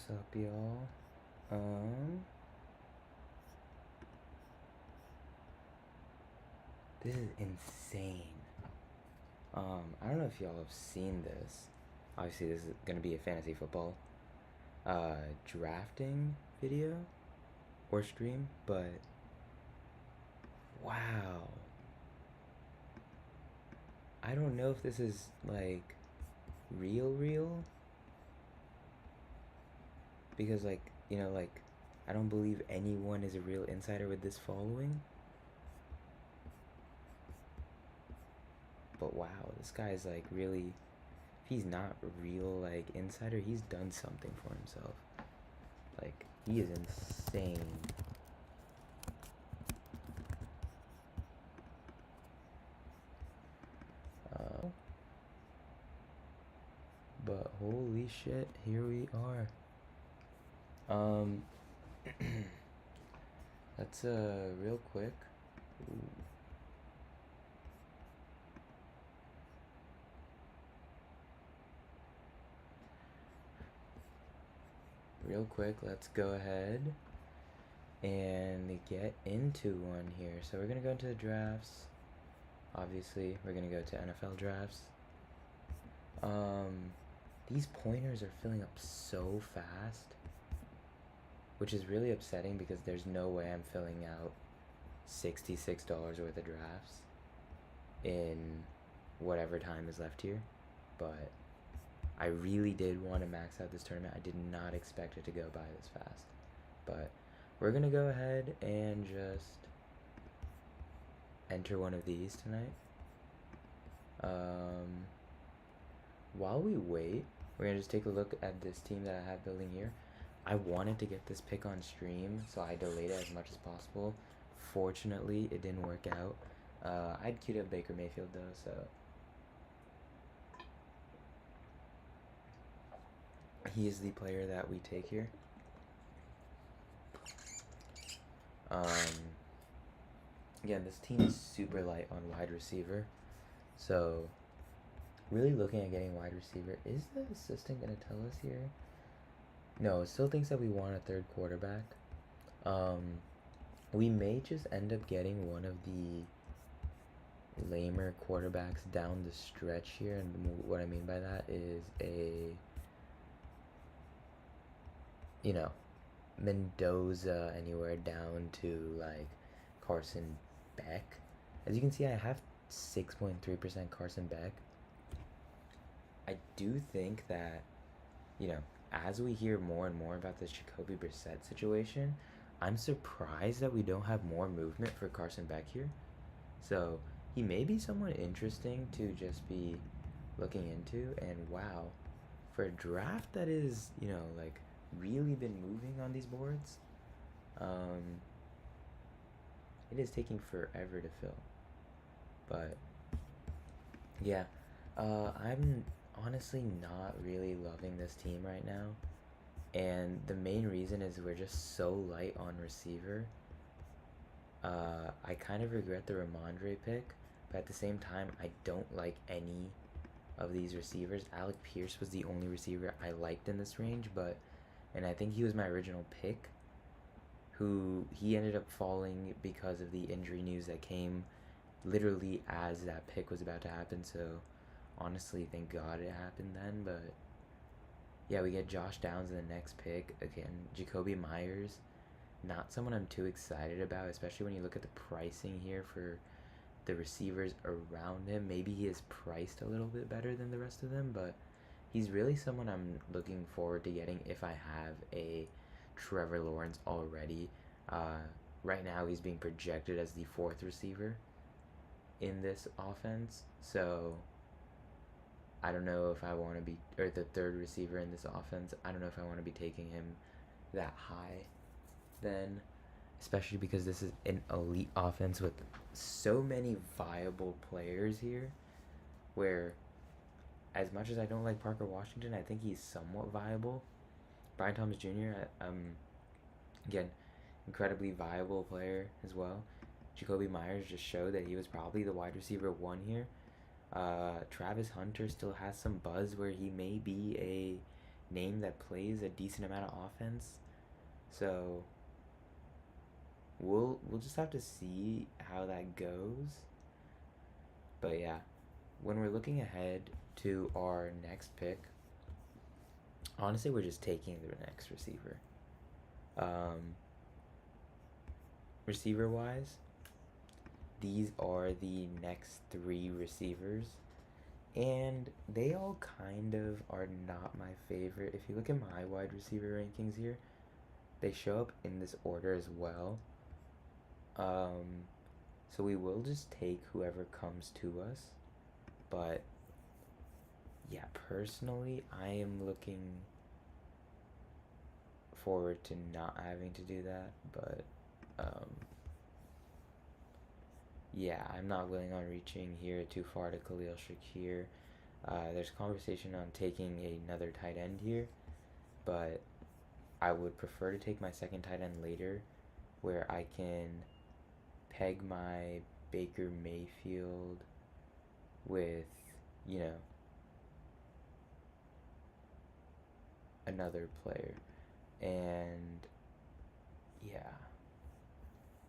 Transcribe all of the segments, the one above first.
What's up, y'all? This is insane. I don't know if y'all have seen this. Obviously, this is gonna be a fantasy football drafting video or stream, but wow. I don't know if this is like real because like I don't believe anyone is a real insider with this following. But wow, this guy's like really, if he's not a real like insider, he's done something for himself. Like, he is insane. But holy shit, here we are. That's real quick. Ooh. Real quick, let's go ahead and get into one here. So we're gonna go into the drafts. Obviously, we're gonna go to NFL drafts. These pointers are filling up so fast, which is really upsetting because there's no way I'm filling out $66 worth of drafts in whatever time is left here. But I really did want to max out this tournament. I did not expect it to go by this fast. But we're gonna go ahead and just enter one of these tonight. While we wait, we're gonna just take a look at this team that I have building here. I wanted to get this pick on stream, so I delayed it as much as possible. Fortunately, it didn't work out. I'd queued up Baker Mayfield though, so he is the player that we take here. Again, this team is super light on wide receiver, so really looking at getting wide receiver. Is the assistant gonna tell us here? No, it still thinks that we want a third quarterback. We may just end up getting one of the lamer quarterbacks down the stretch here, and what I mean by that is Mendoza anywhere down to like Carson Beck. As you can see, I have 6.3% Carson Beck. I do think that, as we hear more and more about this Jacoby Brissett situation, I'm surprised that we don't have more movement for Carson Beck here. So he may be somewhat interesting to just be looking into. And wow, for a draft that is, like really been moving on these boards, it is taking forever to fill. But yeah, I'm honestly not really loving this team right now. And the main reason is we're just so light on receiver. I kind of regret the Ramondre pick, but at the same time, I don't like any of these receivers. Alec Pierce was the only receiver I liked in this range, and I think he was my original pick, who he ended up falling because of the injury news that came literally as that pick was about to happen. So honestly, thank God it happened then. But yeah, we get Josh Downs in the next pick. Again, Jacoby Myers, not someone I'm too excited about, especially when you look at the pricing here for the receivers around him. Maybe he is priced a little bit better than the rest of them, but he's really someone I'm looking forward to getting if I have a Trevor Lawrence already. Right now, he's being projected as the fourth receiver in this offense, so I don't know if I want to be, or the third receiver in this offense. I don't know if I want to be taking him that high then, especially because this is an elite offense with so many viable players here, where as much as I don't like Parker Washington, I think he's somewhat viable. Brian Thomas Jr., again, incredibly viable player as well. Jacoby Myers just showed that he was probably the wide receiver one here. Travis Hunter still has some buzz where he may be a name that plays a decent amount of offense. So we'll just have to see how that goes. But yeah, when we're looking ahead to our next pick, honestly, we're just taking the next receiver. Receiver wise, these are the next three receivers, and they all kind of are not my favorite. If you look at my wide receiver rankings here, they show up in this order as well. So we will just take whoever comes to us. But yeah, personally, I am looking forward to not having to do that. But yeah, I'm not willing on reaching here too far to Khalil Shakir. There's conversation on taking another tight end here, but I would prefer to take my second tight end later, where I can peg my Baker Mayfield with, you know, another player. And yeah,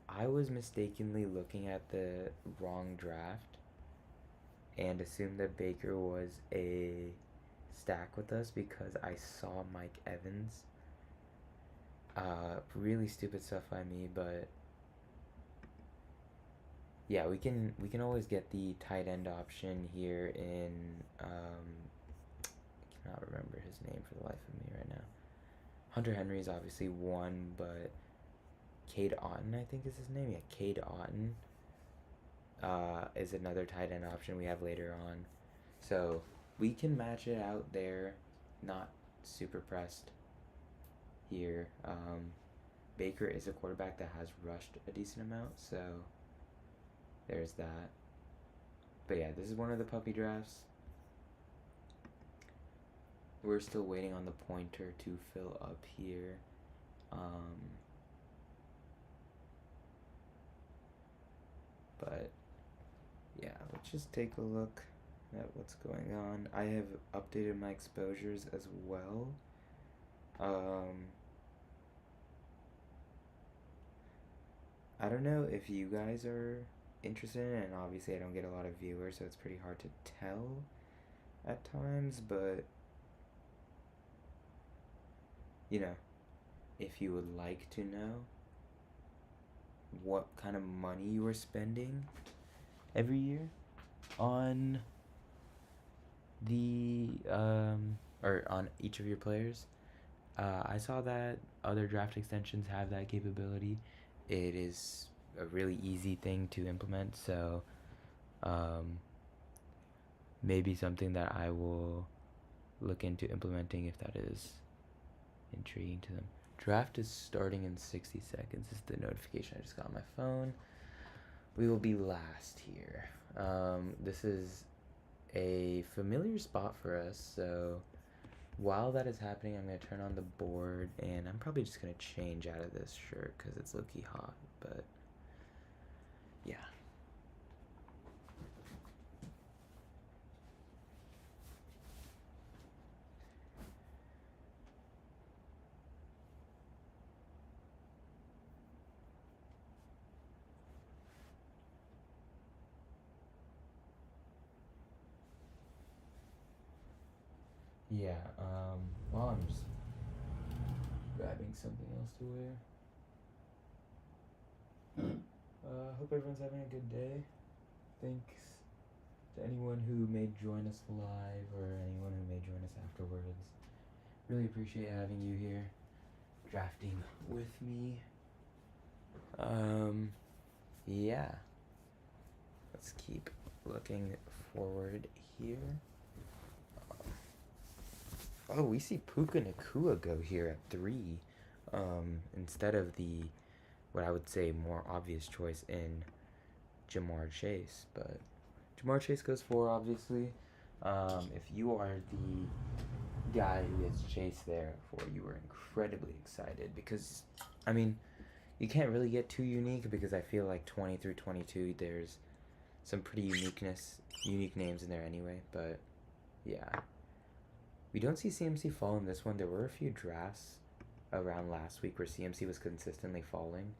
I was mistakenly looking at the wrong draft and assumed that Baker was a stack with us because I saw Mike Evans. Really stupid stuff by me, but yeah, we can always get the tight end option here in I cannot remember his name for the life of me right now. Hunter Henry is obviously one, but Cade Otton, I think is his name. Yeah, Cade Otton is another tight end option we have later on. So we can match it out there. Not super pressed here. Baker is a quarterback that has rushed a decent amount, so there's that. But yeah, this is one of the puppy drafts. We're still waiting on the pointer to fill up here. But yeah, let's just take a look at what's going on. I have updated my exposures as well. I don't know if you guys are interested in it, and obviously I don't get a lot of viewers, so it's pretty hard to tell at times, but you know, if you would like to know what kind of money you are spending every year on the or on each of your players, I saw that other draft extensions have that capability. It is a really easy thing to implement, so maybe something that I will look into implementing if that is intriguing to them. Draft is starting in 60 seconds. This is the notification I just got on my phone. We will be last here. This is a familiar spot for us, so while that is happening, I'm going to turn on the board, and I'm probably just going to change out of this shirt because it's low-key hot, but yeah. Yeah, well, I'm just grabbing something else to wear. Hope everyone's having a good day. Thanks to anyone who may join us live or anyone who may join us afterwards. Really appreciate having you here, drafting with me. Yeah. Let's keep looking forward here. Oh, we see Puka Nacua go here at 3, instead of the, what I would say, more obvious choice in Ja'Marr Chase. But Ja'Marr Chase goes 4, obviously. If you are the guy who gets Chase there at 4, you were incredibly excited because, I mean, you can't really get too unique because I feel like 20 through 22, there's some pretty unique names in there anyway. But yeah, We don't see CMC fall in this one. There were a few drafts around last week where CMC was consistently falling,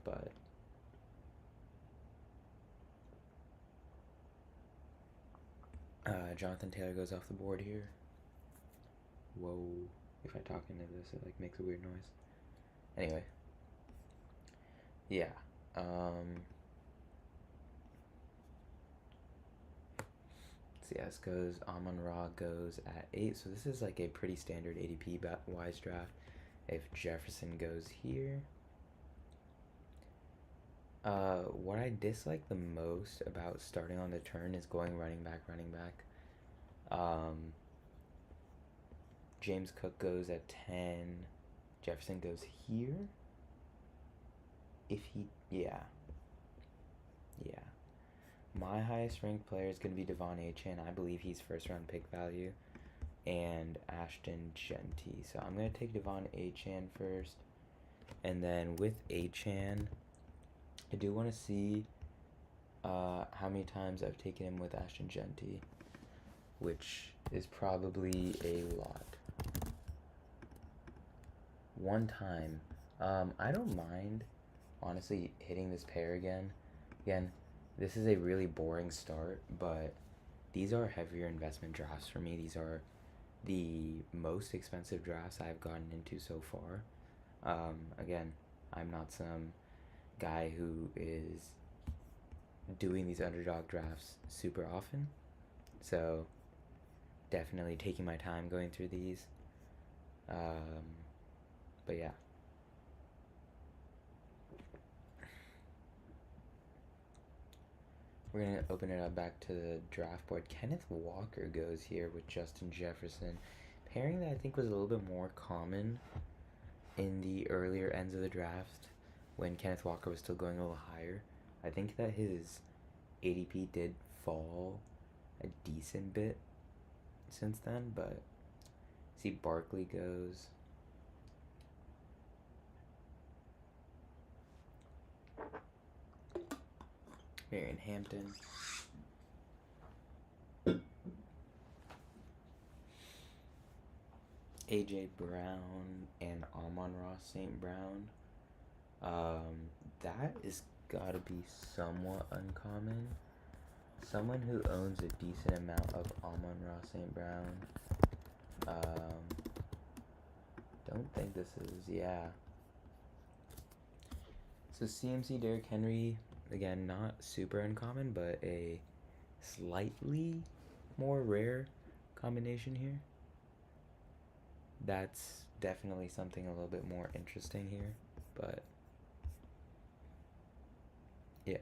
but Jonathan Taylor goes off the board here. Whoa. If I talk into this, it like makes a weird noise. Anyway. Yeah. CS goes, Amon-Ra goes at 8, so this is like a pretty standard ADP wise draft. If Jefferson goes here, what I dislike the most about starting on the turn is going running back. James Cook goes at 10. Jefferson goes here. Yeah. My highest ranked player is going to be Devon Achane. I believe he's first round pick value. And Ashton Jeanty. So I'm going to take Devon Achane first. And then with Achane, I do want to see how many times I've taken him with Ashton Jeanty, which is probably a lot. One time. I don't mind, honestly, hitting this pair again. Again, this is a really boring start, but these are heavier investment drafts for me. These are the most expensive drafts I've gotten into so far. Again, I'm not some guy who is doing these underdog drafts super often, so definitely taking my time going through these. But yeah. We're going to open it up back to the draft board. Kenneth Walker goes here with Justin Jefferson. Pairing that I think was a little bit more common in the earlier ends of the draft when Kenneth Walker was still going a little higher. I think that his ADP did fall a decent bit since then, but see Barkley goes. Marion Hampton. AJ Brown and Amon-Ra St. Brown. That is gotta be somewhat uncommon. Someone who owns a decent amount of Amon-Ra St. Brown. Don't think this is, yeah. So CMC Derrick Henry, again, not super uncommon, but a slightly more rare combination here. That's definitely something a little bit more interesting here, but yeah.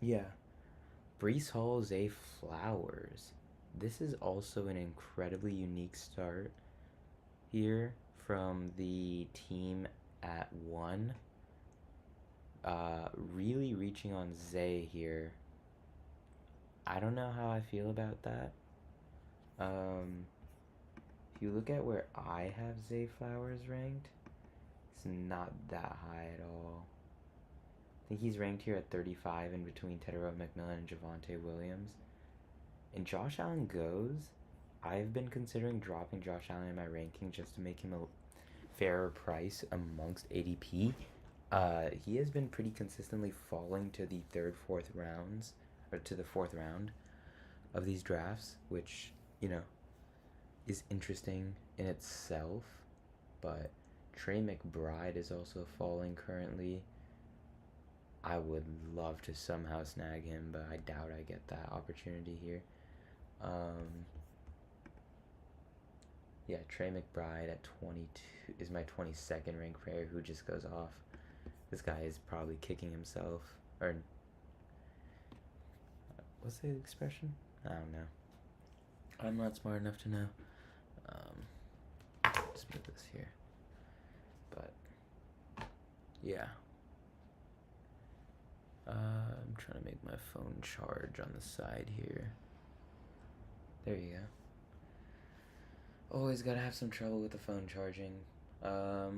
Yeah. Breece Hall, Zay Flowers. This is also an incredibly unique start here from the team at 1. Really reaching on Zay here. I don't know how I feel about that. If you look at where I have Zay Flowers ranked, it's not that high at all. I think he's ranked here at 35 in between Tedero McMillan and Javonte Williams. And Josh Allen goes. I've been considering dropping Josh Allen in my ranking just to make him a fairer price amongst ADP. He has been pretty consistently falling to the 3rd, 4th rounds, or to the 4th round of these drafts, which, you know, is interesting in itself. But Trey McBride is also falling currently. I would love to somehow snag him, but I doubt I get that opportunity here. Yeah, Trey McBride at 22 is my 22nd ranked player who just goes off. This guy is probably kicking himself, or what's the expression? I don't know. I'm not smart enough to know. Let's move this here. But yeah. I'm trying to make my phone charge on the side here. There you go. Always gotta have some trouble with the phone charging. I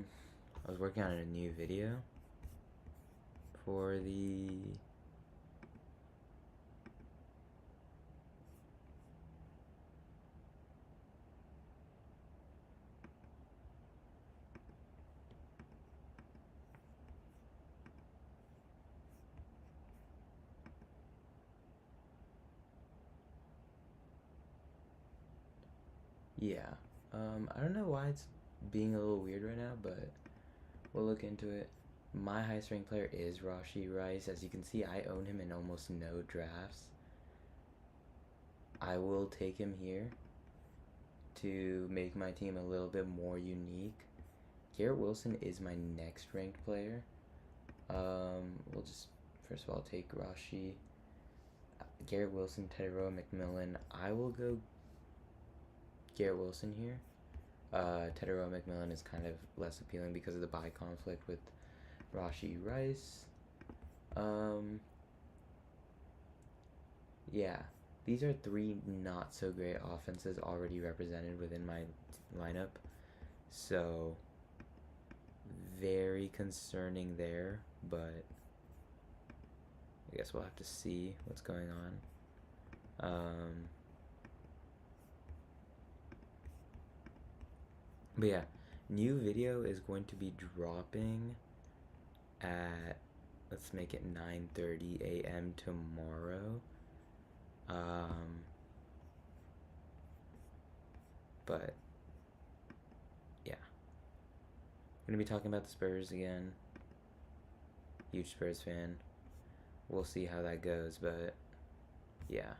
was working on a new video for the yeah. I don't know why it's being a little weird right now, but we'll look into it. My highest ranked player is Rashee Rice. As you can see, I own him in almost no drafts. I will take him here to make my team a little bit more unique. Garrett Wilson is my next ranked player. We'll just first of all take Rashee, Garrett Wilson, Tetairoa McMillan. I will go Garrett Wilson here. Tetairoa McMillan is kind of less appealing because of the bye conflict with Rashee Rice. Yeah, these are three not so great offenses already represented within my lineup. So, very concerning there, but I guess we'll have to see what's going on. But yeah, new video is going to be dropping at, let's make it 9:30 a.m. tomorrow. But yeah, I'm gonna be talking about the Spurs again. Huge Spurs fan. We'll see how that goes, but yeah.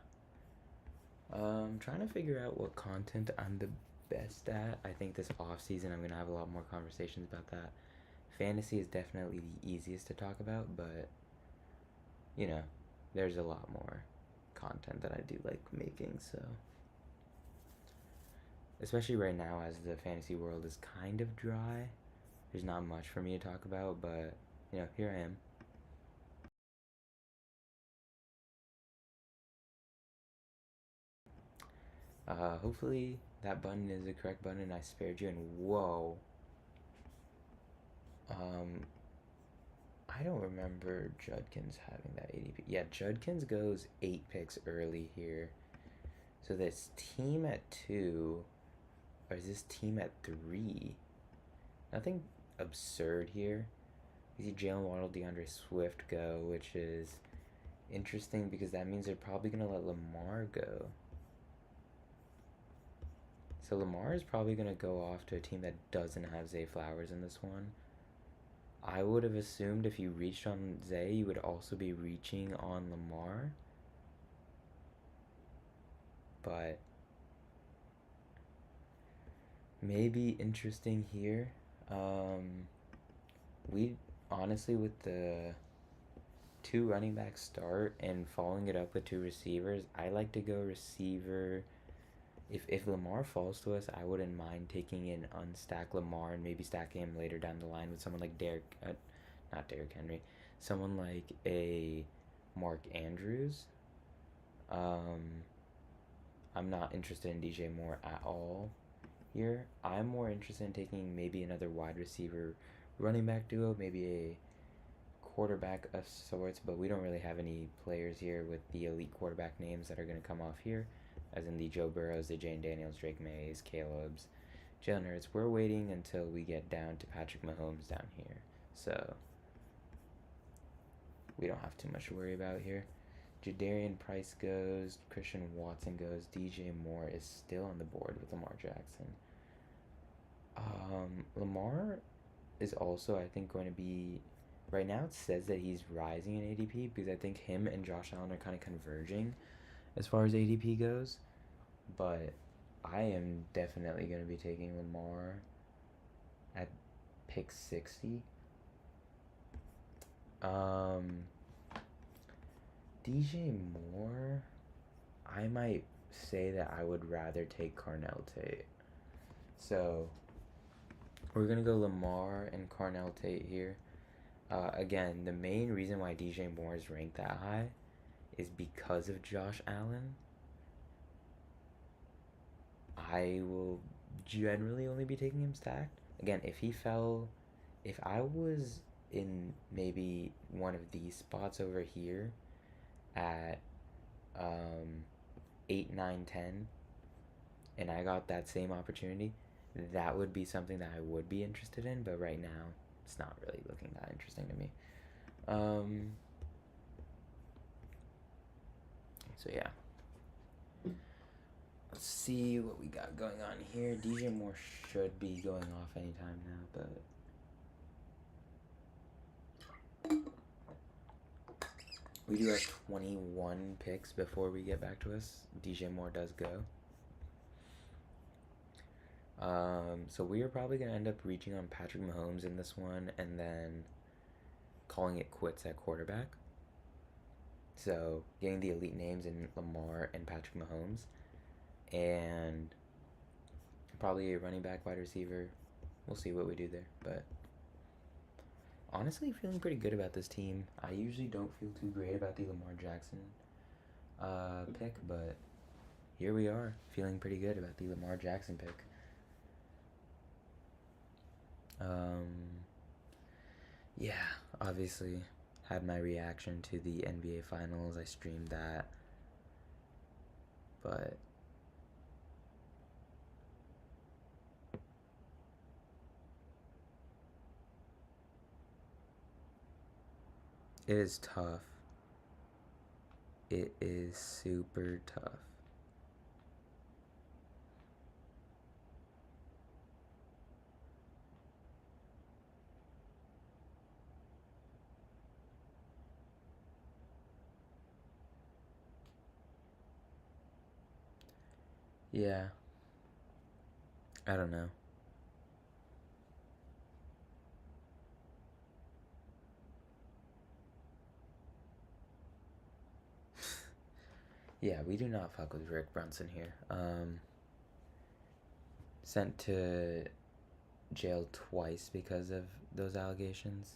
Trying to figure out what content I'm the best at. I think this off season I'm gonna have a lot more conversations about that. Fantasy is definitely the easiest to talk about, but you know, there's a lot more content that I do like making, so especially right now as the fantasy world is kind of dry. There's not much for me to talk about, but you know, here I am. Hopefully that button is the correct button and I spared you, and whoa. I don't remember Judkins having that ADP. Yeah, Judkins goes 8 picks early here. So this team at 2, or is this team at 3? Nothing absurd here. You see Jalen Waddle, DeAndre Swift go, which is interesting because that means they're probably going to let Lamar go. So Lamar is probably going to go off to a team that doesn't have Zay Flowers in this one. I would have assumed if you reached on Zay, you would also be reaching on Lamar. But maybe interesting here. We honestly, with the 2 running back start and following it up with 2 receivers, I like to go receiver. If Lamar falls to us, I wouldn't mind taking an unstack Lamar and maybe stacking him later down the line with someone like not Derrick Henry, someone like a Mark Andrews. I'm not interested in DJ Moore at all here. I'm more interested in taking maybe another wide receiver running back duo, maybe a quarterback of sorts, but we don't really have any players here with the elite quarterback names that are going to come off here, as in the Joe Burrows, the Jane Daniels, Drake Mays, Caleb's, Jalen Hurts. We're waiting until we get down to Patrick Mahomes down here, so we don't have too much to worry about here. Jadarian Price goes, Christian Watson goes, DJ Moore is still on the board with Lamar Jackson. Lamar is also, I think, going to be, right now it says that he's rising in ADP because I think him and Josh Allen are kind of converging as far as ADP goes. But I am definitely going to be taking Lamar at pick 60. DJ Moore, I might say that I would rather take Carnell Tate. So We're going to go Lamar and Carnell Tate here. Again, the main reason why DJ Moore is ranked that high is because of Josh Allen. I will generally only be taking him stacked. Again, if I was in maybe one of these spots over here at 8, 9, 10, and I got that same opportunity, that would be something that I would be interested in, but right now, it's not really looking that interesting to me. So yeah. Let's see what we got going on here. DJ Moore should be going off anytime now, but we do have 21 picks before we get back to us. DJ Moore does go. So we are probably going to end up reaching on Patrick Mahomes in this one and then calling it quits at quarterback. So getting the elite names in Lamar and Patrick Mahomes, and probably a running back, wide receiver. We'll see what we do there, but honestly feeling pretty good about this team. I usually don't feel too great about the Lamar Jackson pick, but here we are feeling pretty good about the Lamar Jackson pick. Yeah, obviously had my reaction to the NBA Finals. I streamed that, but it is tough. It is super tough. Yeah. I don't know. Yeah, we do not fuck with Rick Brunson here. Sent to jail twice because of those allegations.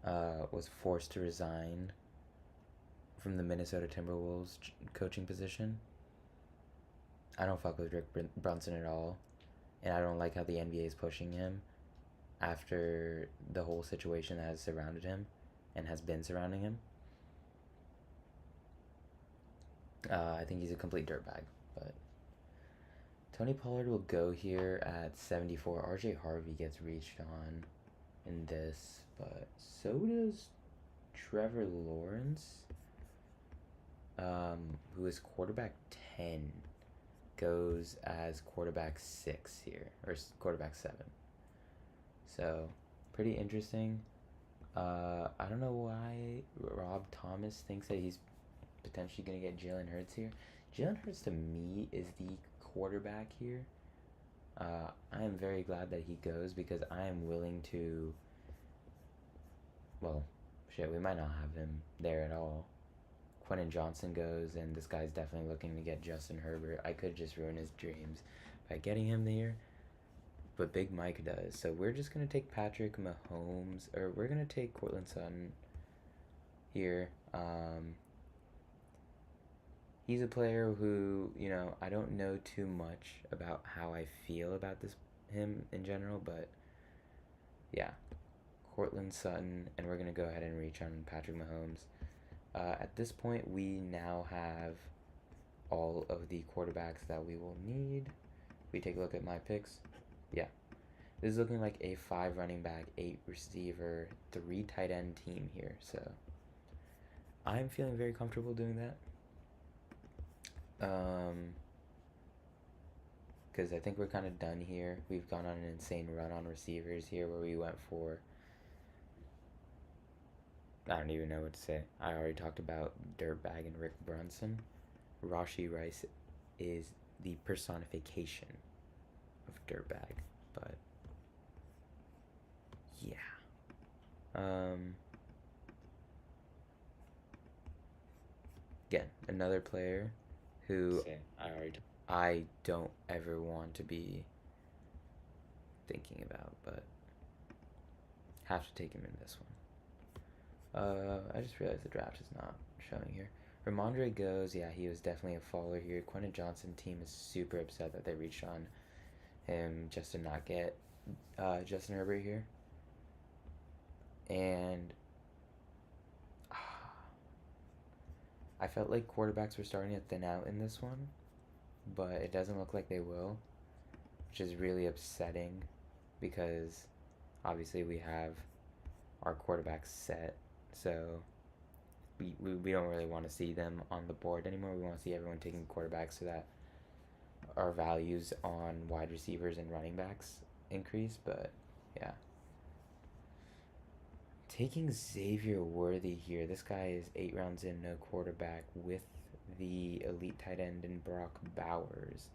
Was forced to resign from the Minnesota Timberwolves coaching position. I don't fuck with Rick Brunson at all, and I don't like how the NBA is pushing him after the whole situation that has surrounded him and has been surrounding him. I think he's a complete dirtbag, but Tony Pollard will go here at 74. RJ Harvey gets reached on in this, but so does Trevor Lawrence, who is quarterback 10, goes as quarterback 6 here, or quarterback 7. So, pretty interesting. I don't know why Rob Thomas thinks that he's potentially going to get Jalen Hurts here. Jalen Hurts, to me, is the quarterback here. I am very glad that he goes because I am willing to. Well, shit, we might not have him there at all. Quentin Johnson goes, and this guy's definitely looking to get Justin Herbert. I could just ruin his dreams by getting him there, but Big Mike does. So we're just going to take Patrick Mahomes, or we're going to take Courtland Sutton here. He's a player who, I don't know too much about how I feel about him in general, but yeah, Courtland Sutton, and we're going to go ahead and reach on Patrick Mahomes. At this point, we now have all of the quarterbacks that we will need. We take a look at my picks. Yeah, this is looking like a 5 running back, 8 receiver, 3 tight end team here. So I'm feeling very comfortable doing that. Because I think we're kind of done here. We've gone on an insane run on receivers here where we went for, I don't even know what to say. I already talked about Dirtbag and Rick Brunson. Rashee Rice is the personification of Dirtbag, but yeah. Again, another player who I don't ever want to be thinking about, but have to take him in this one. I just realized the draft is not showing here. Ramondre goes, yeah, he was definitely a faller here. Quentin Johnson team is super upset that they reached on him just to not get Justin Herbert here. And I felt like quarterbacks were starting to thin out in this one, but it doesn't look like they will, which is really upsetting because obviously we have our quarterbacks set, so we don't really want to see them on the board anymore. We want to see everyone taking quarterbacks so that our values on wide receivers and running backs increase, but yeah. Taking Xavier Worthy here. This guy is 8 rounds in, no quarterback, with the elite tight end in Brock Bowers.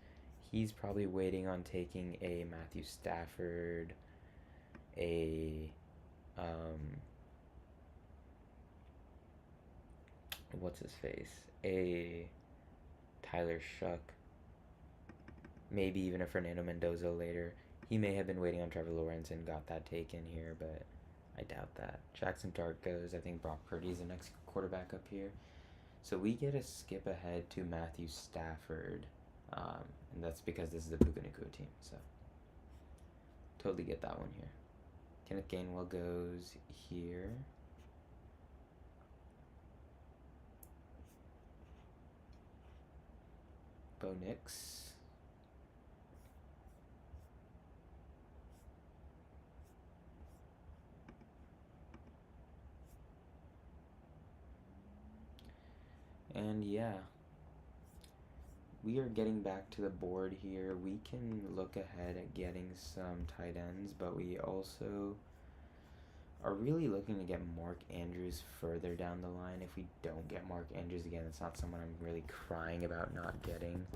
He's probably waiting on taking a Matthew Stafford, a what's his face? A Tyler Shuck, maybe even a Fernando Mendoza later. He may have been waiting on Trevor Lawrence and got that taken here, but I doubt that. Jackson Dart goes. I think Brock Purdy is the next quarterback up here. So we get a skip ahead to Matthew Stafford, and that's because this is the Puka Nacua team. So totally get that one here. Kenneth Gainwell goes here. Bo Nix. And yeah, we are getting back to the board here. We can look ahead at getting some tight ends, but we also are really looking to get Mark Andrews further down the line. If we don't get Mark Andrews again, it's not someone I'm really crying about not getting.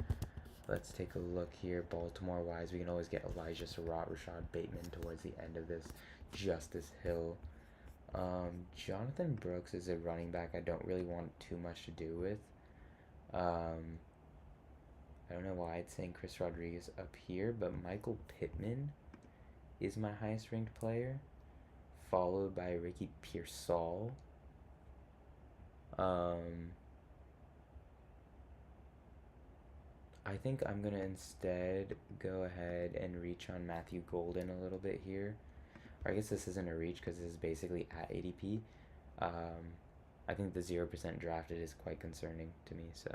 Let's take a look here. Baltimore-wise, we can always get Elijah Surratt, Rashad Bateman towards the end of this. Justice Hill. Jonathan Brooks is a running back I don't really want too much to do with. I don't know why it's saying Chris Rodriguez up here, but Michael Pittman is my highest ranked player, followed by Ricky Pearsall. I think I'm going to instead go ahead and reach on Matthew Golden a little bit here. Or I guess this isn't a reach because this is basically at ADP. I think the 0% drafted is quite concerning to me, so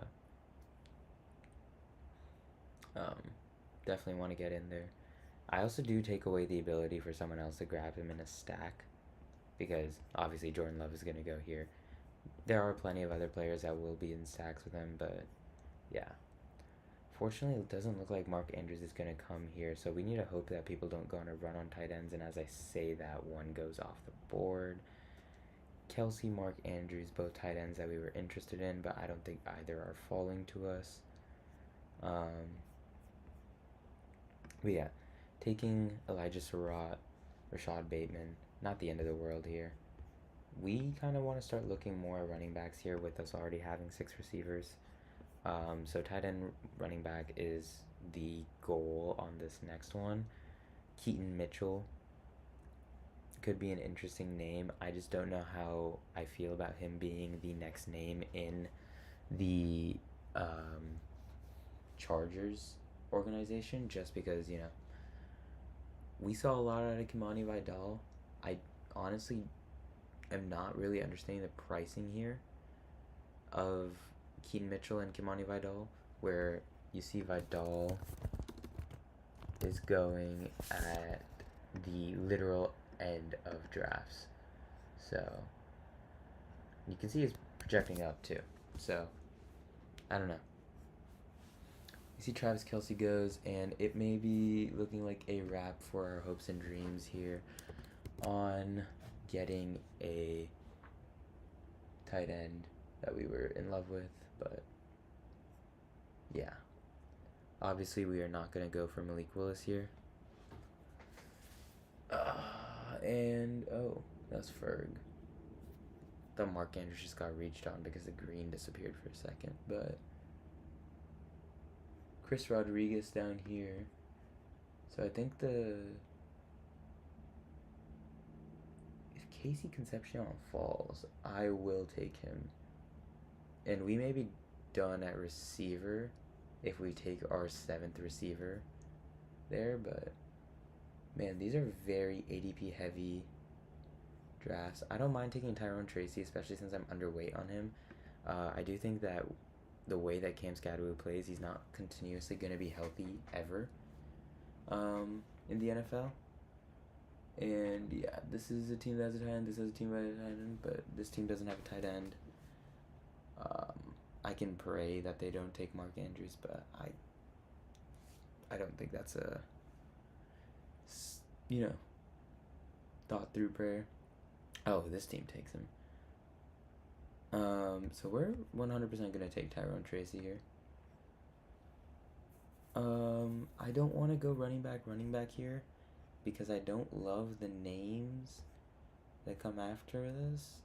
definitely want to get in there. I also do take away the ability for someone else to grab him in a stack because obviously Jordan Love is going to go here. There are plenty of other players that will be in stacks with him, but yeah. Fortunately, it doesn't look like Mark Andrews is going to come here, so we need to hope that people don't go on a run on tight ends, and as I say that, one goes off the board. Kelsey, Mark Andrews, both tight ends that we were interested in, but I don't think either are falling to us. But yeah, taking Elijah Surratt, Rashad Bateman, not the end of the world here. We kind of want to start looking more at running backs here with us already having 6 receivers. So tight end running back is the goal on this next one. Keaton Mitchell could be an interesting name. I just don't know how I feel about him being the next name in the Chargers organization, just because, you know, we saw a lot out of Kimani Vidal. I honestly am not really understanding the pricing here of Keaton Mitchell and Kimani Vidal, where you see Vidal is going at the literal end of drafts. So you can see he's projecting up too. So I don't know. You see Travis Kelce goes, and it may be looking like a wrap for our hopes and dreams here on getting a tight end that we were in love with, but yeah. Obviously, we are not going to go for Malik Willis here. And, oh, that's Ferg. The Mark Andrews just got reached on because the green disappeared for a second, but Chris Rodriguez down here. So I think the Casey Concepcion falls, I will take him. And we may be done at receiver if we take our 7th receiver there, but man, these are very ADP heavy drafts. I don't mind taking Tyrone Tracy, especially since I'm underweight on him. I do think that the way that Cam Scadoo plays, he's not continuously going to be healthy ever in the NFL. And yeah, this is a team that has a tight end, this is a team that has a tight end, but this team doesn't have a tight end. I can pray that they don't take Mark Andrews, but I don't think that's a, thought through prayer. Oh, this team takes him. So we're 100% gonna take Tyrone Tracy here. I don't want to go running back here because I don't love the names that come after this.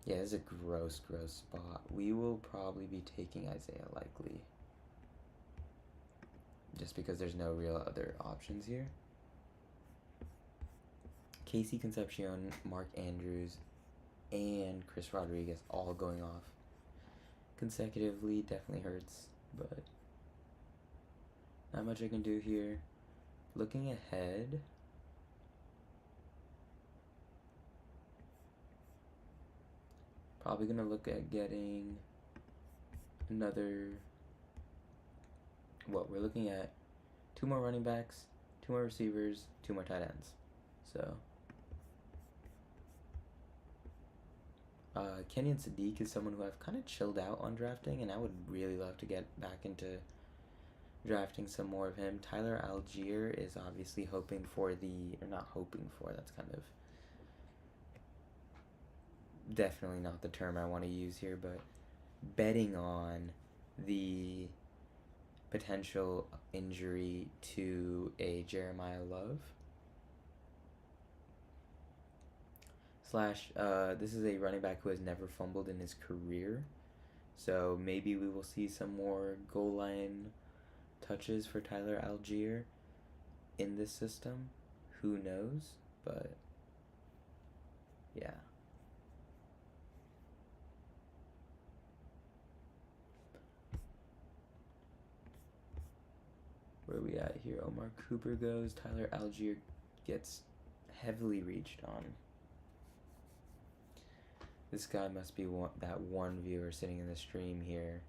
Yeah, this is a gross spot. We will probably be taking Isaiah Likely just because there's no real other options here. Casey Concepcion, Mark Andrews, and Chris Rodriguez all going off consecutively definitely hurts, but not much I can do here. Looking ahead, probably gonna look at getting another. We're looking at 2 more running backs, 2 more receivers, 2 more tight ends. So Kenyon Sadiq is someone who I've kind of chilled out on drafting, and I would really love to get back into drafting some more of him. Tyler Algier is obviously hoping for not hoping for, that's kind of definitely not the term I want to use here, but betting on the potential injury to a Jeremiah Love. This is a running back who has never fumbled in his career. So maybe we will see some more goal line touches for Tyler Algier in this system. Who knows? But yeah. Where are we at here? Omar Cooper goes. Tyler Algier gets heavily reached on. This guy must be that one viewer sitting in the stream here.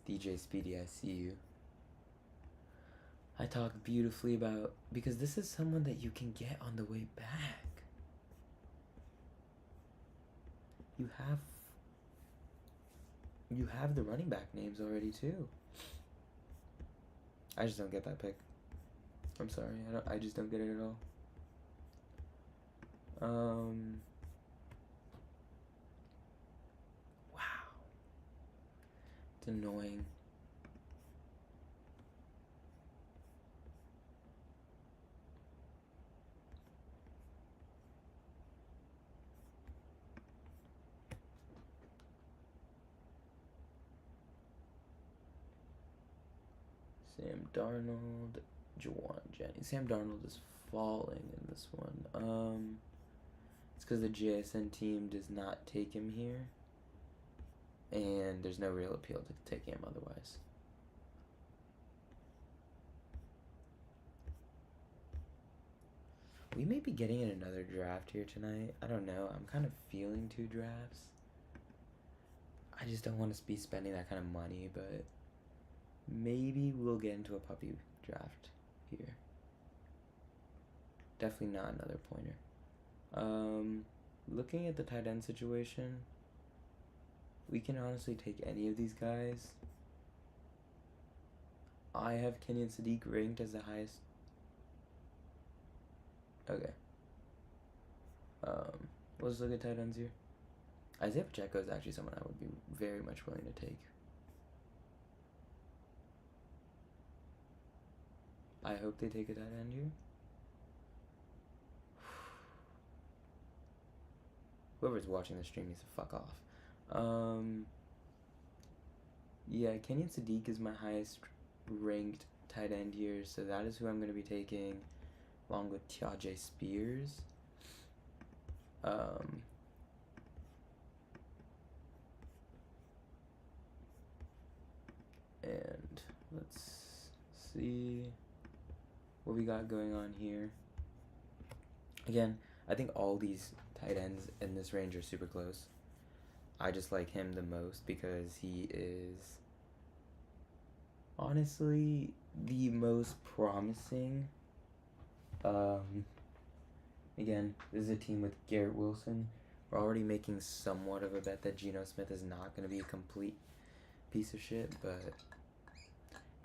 DJ Speedy, I see you. I talk beautifully about, because this is someone that you can get on the way back. You have the running back names already too. I just don't get that pick. I'm sorry, I just don't get it at all. Wow. It's annoying. Sam Darnold, Juwan Jennings. Sam Darnold is falling in this one. It's because the JSN team does not take him here, and there's no real appeal to take him otherwise. We may be getting in another draft here tonight. I don't know. I'm kind of feeling 2 drafts. I just don't want to be spending that kind of money, but maybe we'll get into a puppy draft here. Definitely not another pointer. Looking at the tight end situation, we can honestly take any of these guys. I have Kenyon Sadiq ranked as the highest. Okay. Let's look at tight ends here. Isaiah Pacheco is actually someone I would be very much willing to take. I hope they take a tight end here. Whoever's watching the stream needs to fuck off. Yeah, Kenyon Sadiq is my highest ranked tight end here, so that is who I'm going to be taking, along with Tyjae Spears. And let's see what we got going on here. Again, I think all these tight ends in this range are super close. I just like him the most because he is honestly the most promising. Again, this is a team with Garrett Wilson. We're already making somewhat of a bet that Geno Smith is not going to be a complete piece of shit, but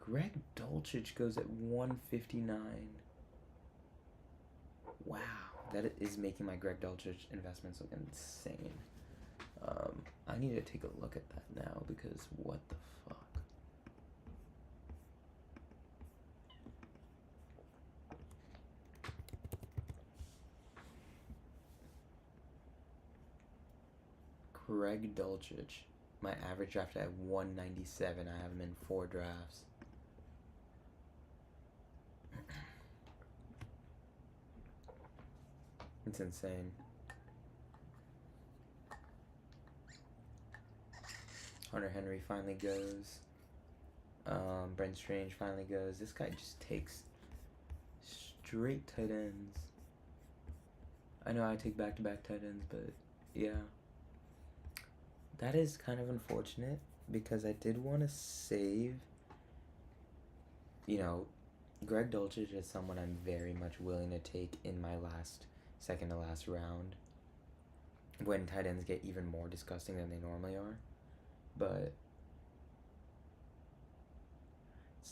Greg Dulcich goes at 159. Wow, that is making my Greg Dulcich investments look insane. I need to take a look at that now because what the fuck? Greg Dulcich, my average draft at 197. I have him in 4 drafts. It's insane. Hunter Henry finally goes. Brent Strange finally goes. This guy just takes straight tight ends. I know I take back-to-back tight ends, but yeah. That is kind of unfortunate because I did want to save, Greg Dulcich is someone I'm very much willing to take in my second to last round when tight ends get even more disgusting than they normally are. But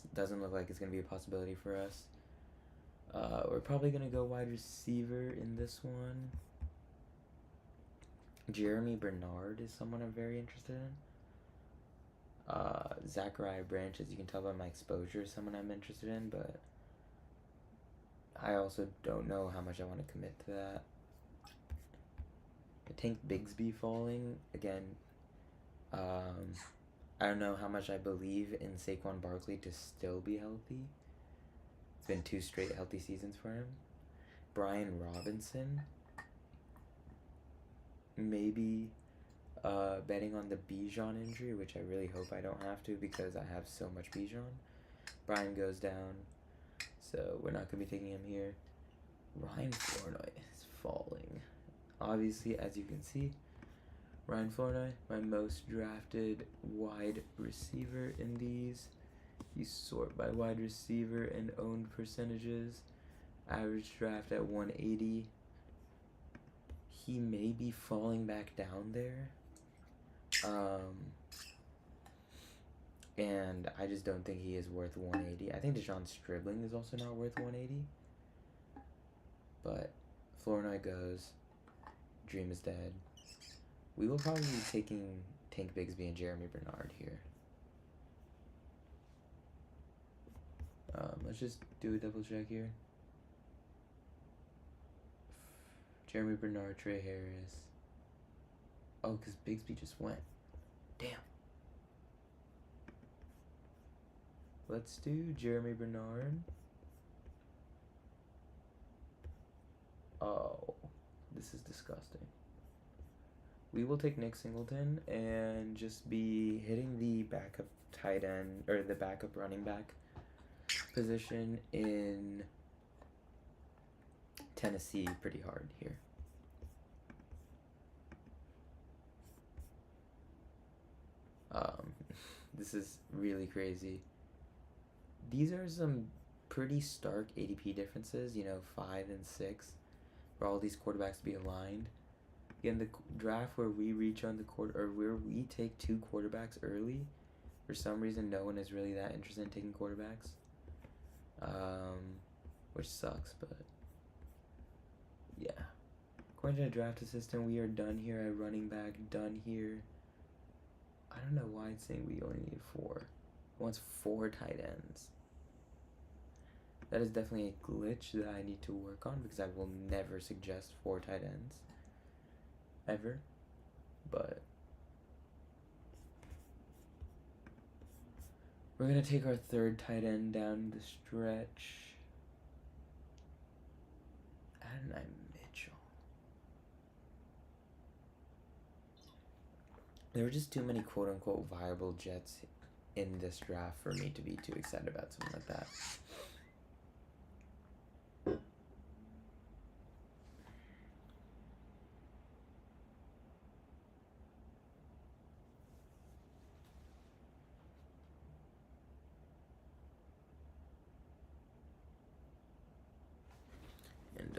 it doesn't look like it's going to be a possibility for us. We're probably going to go wide receiver in this one. Jeremy Bernard is someone I'm very interested in. Zachariah Branch, as you can tell by my exposure, is someone I'm interested in, but I also don't know how much I want to commit to that. Tank Bigsby falling, again, I don't know how much I believe in Saquon Barkley to still be healthy. It's been 2 straight healthy seasons for him. Brian Robinson, maybe betting on the Bijan injury, which I really hope I don't have to because I have so much Bijan. Brian goes down, so we're not going to be taking him here. Ryan Flournoy is falling. Obviously, as you can see, Ryan Flournoy, my most drafted wide receiver in these. You sort by wide receiver and owned percentages. Average draft at 180. He may be falling back down there. And I just don't think he is worth 180. I think Deshaun Stribling is also not worth 180. But Flournoy goes. Dream is dead. We will probably be taking Tank Bigsby and Jeremy Bernard here. Let's just do a double check here. Jeremy Bernard, Trey Harris. Oh, because Bigsby just went. Damn. Let's do Jeremy Bernard. Oh, this is disgusting. We will take Nick Singleton and just be hitting the backup tight end or the backup running back position in Tennessee pretty hard here. This is really crazy. These are some pretty stark ADP differences, 5 and 6, for all these quarterbacks to be aligned. Again, the draft where we reach on the where we take 2 quarterbacks early, for some reason no one is really that interested in taking quarterbacks, which sucks, but yeah. According to the draft assistant, we are done here at running back, done here. I don't know why it's saying we only need 4. It wants 4 tight ends. That is definitely a glitch that I need to work on because I will never suggest 4 tight ends. Ever. But We're going to take our third tight end down the stretch. Adonai Mitchell. There were just too many quote-unquote viable Jets in this draft for me to be too excited about something like that. And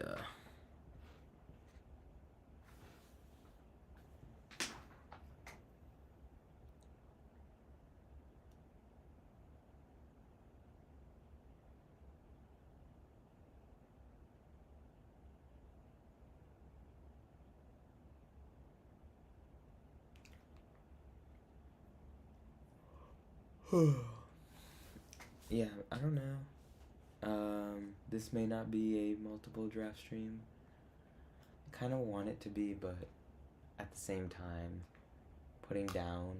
yeah, I don't know. This may not be a multiple draft stream. I kind of want it to be, but at the same time, putting down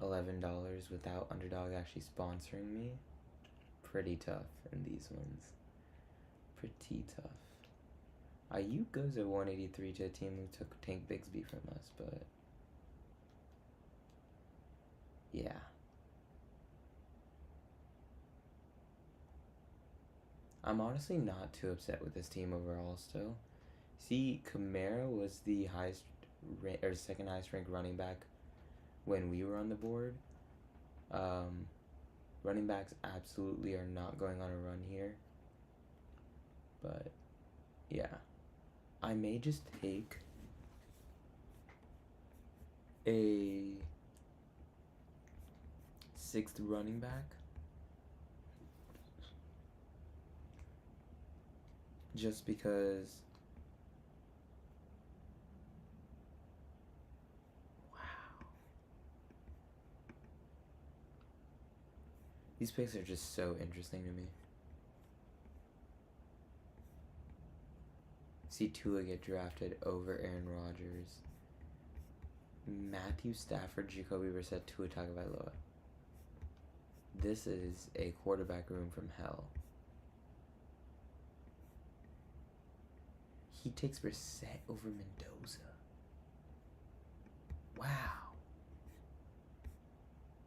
$11 without Underdog actually sponsoring me, pretty tough in these ones. Pretty tough. Ayuk goes at 183 to a team who took Tank Bigsby from us, but yeah. I'm honestly not too upset with this team overall still. See, Kamara was the highest or second highest ranked running back when we were on the board. Running backs absolutely are not going on a run here. But yeah. I may just take a 6th running back. Just because, wow. These picks are just so interesting to me. See Tua get drafted over Aaron Rodgers. Matthew Stafford, Jacoby Brissett, Tua Tagovailoa. This is a quarterback room from hell. He takes Brissett over Mendoza. Wow.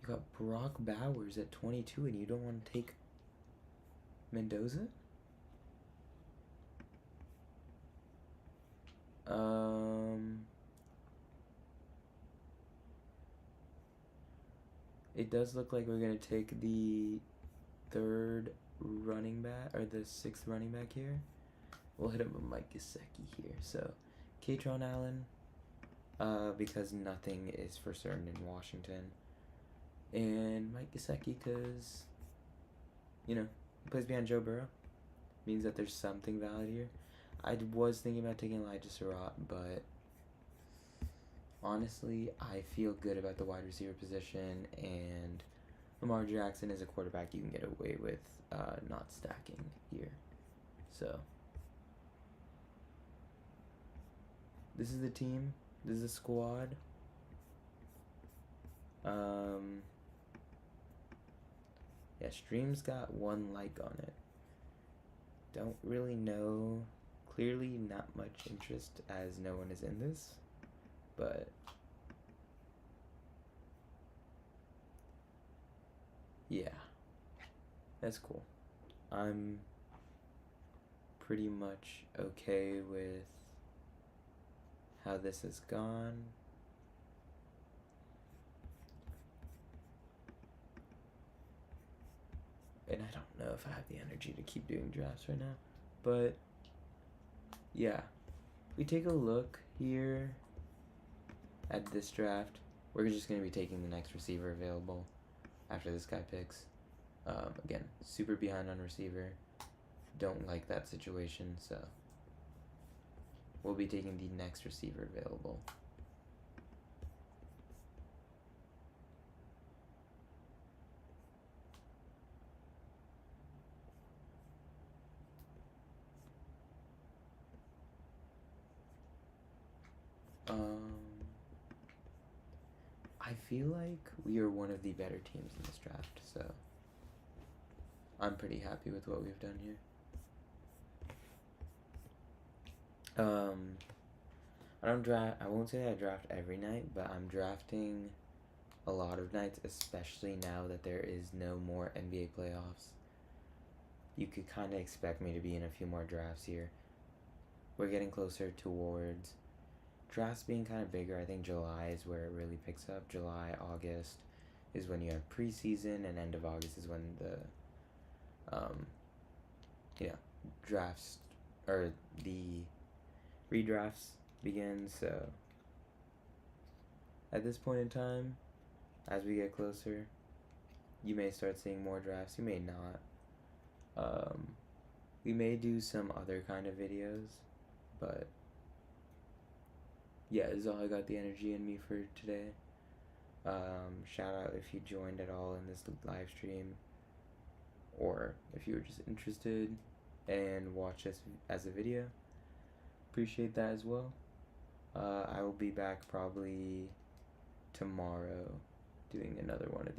You got Brock Bowers at 22 and you don't want to take Mendoza? It does look like we're going to take the 3rd running back, or the 6th running back here. We'll hit up with Mike Gesicki here. So, Katron Allen, because nothing is for certain in Washington. And Mike Gesicki because, you know, he plays behind Joe Burrow. Means that there's something valid here. I was thinking about taking Elijah Surratt, but honestly, I feel good about the wide receiver position, and Lamar Jackson is a quarterback you can get away with not stacking here. So, this is the team. This is the squad. Yeah, stream's got 1 like on it. Don't really know. Clearly not much interest as no one is in this. But yeah, that's cool. I'm pretty much okay with how this has gone. And I don't know if I have the energy to keep doing drafts right now. But yeah, we take a look here at this draft. We're just going to be taking the next receiver available after this guy picks. Again, super behind on receiver. Don't like that situation, so we'll be taking the next receiver available. I feel like we are one of the better teams in this draft, so I'm pretty happy with what we've done here. I won't say I draft every night, but I'm drafting a lot of nights, especially now that there is no more NBA playoffs. You could kind of expect me to be in a few more drafts here. We're getting closer towards drafts being kind of bigger. I think July is where it really picks up. July, August is when you have preseason, and end of August is when the drafts or the redrafts begin. So at this point in time, as we get closer, you may start seeing more drafts. You may not. We may do some other kind of videos, but yeah, this is all I got the energy in me for today. Shout out if you joined at all in this live stream, or if you were just interested and watch this as a video. Appreciate that as well. I will be back probably tomorrow doing another one of these.